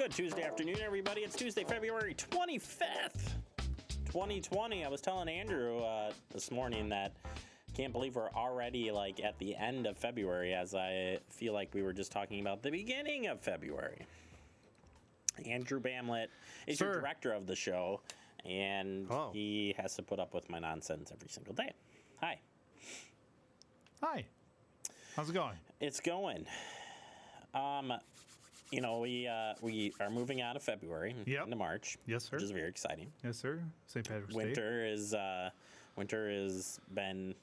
Good Tuesday afternoon, everybody. It's Tuesday, February 25th, 2020. I was telling Andrew this morning that can't believe we're already like at the end of February, as I feel like we were just talking about the beginning of February. Andrew Bamlett is your director of the show, and he has to put up with my nonsense every single day. Hi. Hi. How's it going? It's going. You know, we are moving out of February into March. Yes, sir. Which is very exciting. Yes, sir. St. Patrick's Day. Winter has been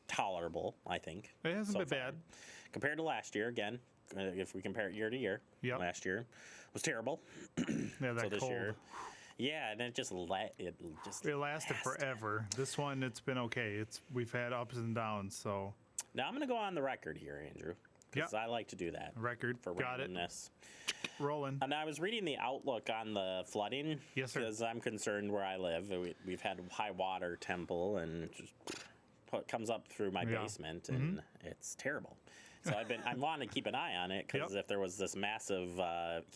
tolerable, I think. It hasn't been bad. Compared to last year, again, if we compare it year to year, last year was terrible. Yeah, that so this cold. year, and it lasted forever. This one, it's been okay. We've had ups and downs, so. Now I'm going to go on the record here, Andrew. Because I like to do that. Record. For Got randomness. Rolling. And I was reading the outlook on the flooding. Yes, sir. Because I'm concerned where I live. We've had high water temple and just comes up through my basement, and it's terrible. So I'm wanting to keep an eye on it, because if there was this massive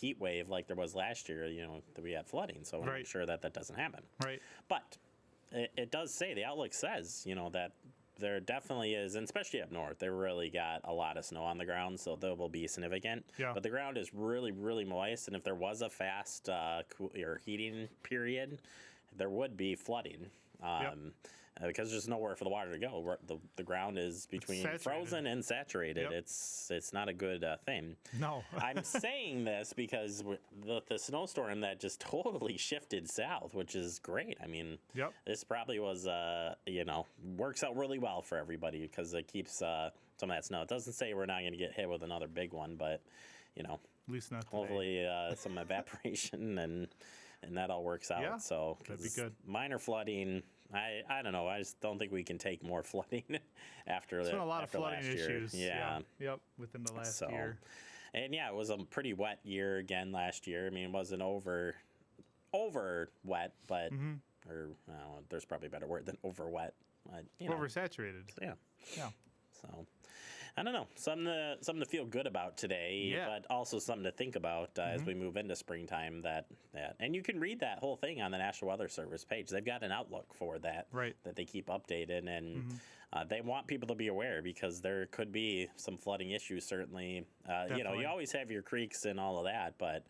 heat wave like there was last year, that we had flooding. So I want to make sure that doesn't happen. Right. But it does say, the outlook says, that there definitely is, and especially up north, they really got a lot of snow on the ground, so they will be significant. Yeah. But the ground is really, really moist, and if there was a fast heating period, there would be flooding. Because there's nowhere for the water to go. The ground is between frozen and saturated. It's not a good thing. No. I'm saying this because the snowstorm that just totally shifted south, which is great. I mean, this probably was, works out really well for everybody, because it keeps some of that snow. It doesn't say we're not going to get hit with another big one, but, at least not today. Hopefully some evaporation and that all works out. Yeah, so that'd be good. Minor flooding, I don't know. I just don't think we can take more flooding after There's been a lot of flooding last year. issues. Yeah. Yep. Within the last year. And it was a pretty wet year again last year. I mean, it wasn't over wet, but there's probably a better word than over wet. Oversaturated. Yeah. Yeah. So, I don't know. Something to feel good about today, but also something to think about as we move into springtime. And you can read that whole thing on the National Weather Service page. They've got an outlook for that that they keep updated, and they want people to be aware, because there could be some flooding issues. Certainly, you always have your creeks and all of that, but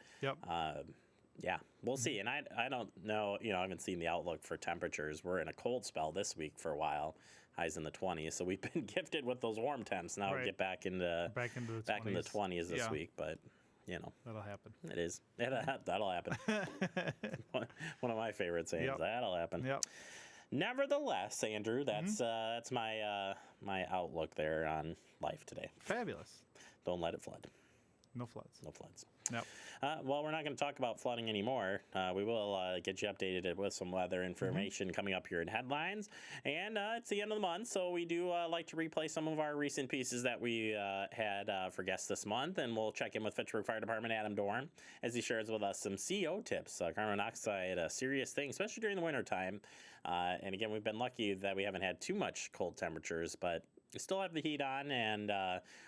we'll see. And I don't know. I haven't seen the outlook for temperatures. We're in a cold spell this week for a while. Highs in the 20s, so we've been gifted with those warm temps. Now we get back into the 20s this week, but that'll happen. It is. That'll happen. One of my favorite sayings. That'll happen. Yep. Nevertheless, Andrew, that's my my outlook there on life today. Fabulous. Don't let it flood. No floods. No floods. Nope. Well, we're not going to talk about flooding anymore. We will get you updated with some weather information coming up here in headlines. And it's the end of the month, so we do like to replay some of our recent pieces that we had for guests this month. And we'll check in with Fitchburg Fire Department Adam Dorn as he shares with us some CO tips. Carbon monoxide, a serious thing, especially during the wintertime. And again, we've been lucky that we haven't had too much cold temperatures, but we still have the heat on, and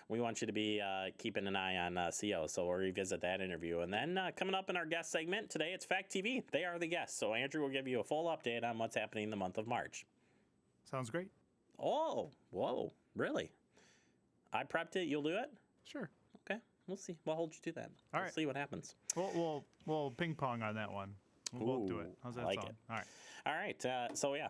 we want you to be keeping an eye on CO, so we'll revisit that interview. And then coming up in our guest segment today, it's Fact TV. They are the guests, so Andrew will give you a full update on what's happening in the month of March. Sounds great. Oh, whoa, really? I prepped it. You'll do it? Sure. Okay, we'll see. We'll hold you to that. All we'll see what happens. We'll ping pong on that one. We'll do it. How's that like sound? It. All right.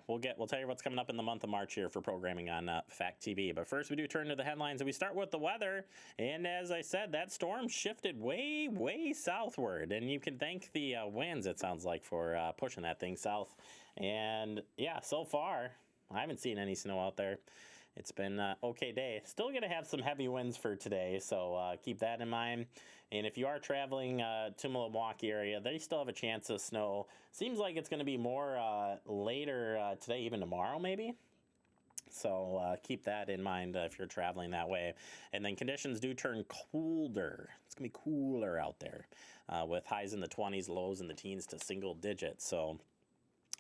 We'll tell you what's coming up in the month of March here for programming on Fact TV. But first, we do turn to the headlines, and we start with the weather. And as I said, that storm shifted way, way southward, and you can thank the winds, it sounds like, for pushing that thing south. And so far, I haven't seen any snow out there. It's been an okay day. Still going to have some heavy winds for today, so keep that in mind. And if you are traveling to Milwaukee area, they still have a chance of snow. Seems like it's going to be more later today, even tomorrow maybe. So keep that in mind if you're traveling that way. And then conditions do turn colder. It's going to be cooler out there with highs in the 20s, lows in the teens to single digits. So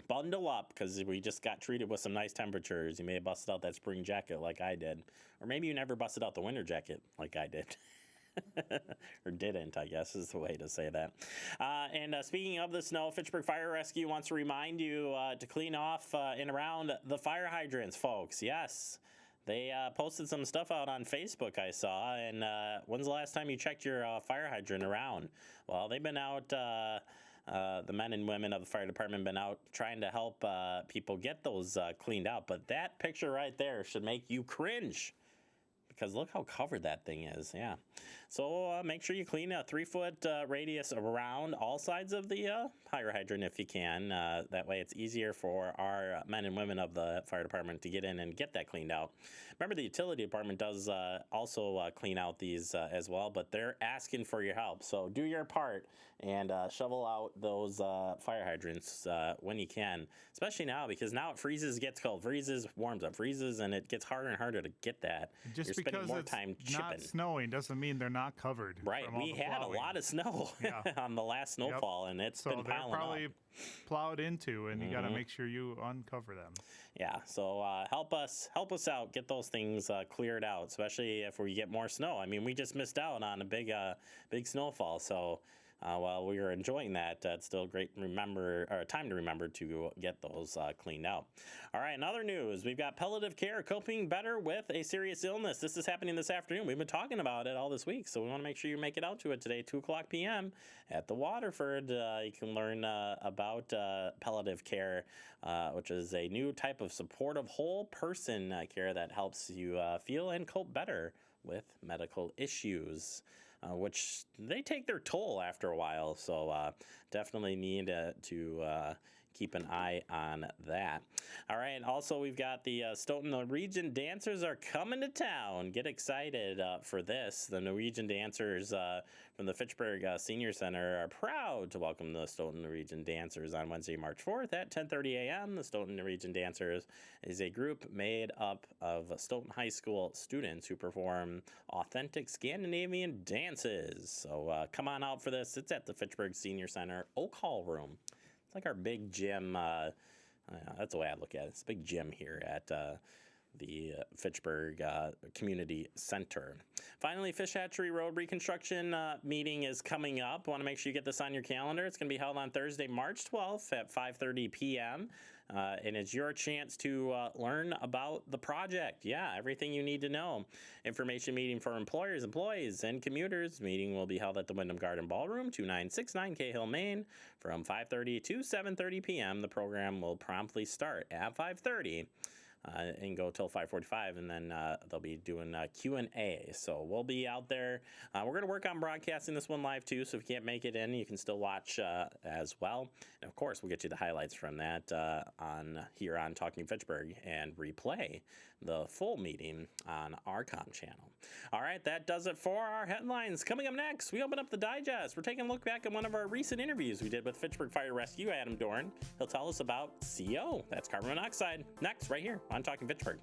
bundle up, because we just got treated with some nice temperatures. You may have busted out that spring jacket like I did. Or maybe you never busted out the winter jacket like I did. or didn't, I guess is the way to say that. And speaking of the snow, Fitchburg Fire Rescue wants to remind you to clean off and around the fire hydrants, folks. Yes. They posted some stuff out on Facebook, I saw. And when's the last time you checked your fire hydrant around? Well, they've been out, the men and women of the fire department have been out trying to help people get those cleaned out. But that picture right there should make you cringe. Because look how covered that thing is. Yeah. So make sure you clean a 3-foot radius around all sides of the fire hydrant if you can. That way it's easier for our men and women of the fire department to get in and get that cleaned out. Remember, the utility department does also clean out these as well, but they're asking for your help. So do your part and shovel out those fire hydrants when you can, especially now, because now it freezes, gets cold, freezes, warms up, freezes, and it gets harder and harder to get that. Just You're spending more time chipping. Not snowing doesn't mean they're not covered. Right. We had a lot of snow on the last snowfall, and it's been piling up. Probably plowed into, and you got to make sure you uncover them. Yeah. So help us out, get those things cleared out, especially if we get more snow. I mean, we just missed out on a big snowfall. So while we were enjoying that, it's still great time to remember to get those cleaned out. All right, in other news, we've got palliative care coping better with a serious illness. This is happening this afternoon. We've been talking about it all this week, so we want to make sure you make it out to it today, 2:00 p.m. at the Waterford. You can learn about palliative care, which is a new type of supportive whole person care that helps you feel and cope better with medical issues. Which they take their toll after a while, so definitely need to keep an eye on that. All right, also we've got the Stoughton Norwegian dancers are coming to town. Get excited for this. The Norwegian dancers from the Fitchburg Senior Center are proud to welcome the Stoughton Norwegian dancers on Wednesday, March 4th at 10:30 a.m. The Stoughton Norwegian dancers is a group made up of Stoughton High School students who perform authentic Scandinavian dances. So come on out for this. It's at the Fitchburg Senior Center Oak Hall Room. It's like our big gym. That's the way I look at it. It's a big gym here at the Fitchburg Community Center. Finally, Fish Hatchery Road reconstruction meeting is coming up. Want to make sure you get this on your calendar. It's going to be held on Thursday, March 12th at 5:30 p.m. And it's your chance to learn about the project. Yeah, everything you need to know. Information meeting for employers, employees, and commuters. Meeting will be held at the Wyndham Garden Ballroom, 2969 Cahill, Maine, from 5:30 to 7:30 p.m. The program will promptly start at 5:30. And go till 5:45, and then they'll be doing Q&A. So we'll be out there. We're going to work on broadcasting this one live too, so if you can't make it in, you can still watch as well. And of course, we'll get you the highlights from that here on Talking Fitchburg and replay the full meeting on our comm channel. All right, that does it for our headlines. Coming up next, we open up the digest. We're taking a look back at one of our recent interviews we did with Fitchburg Fire Rescue, Adam Dorn. He'll tell us about CO. That's carbon monoxide. Next, right here on Talking Fitchburg.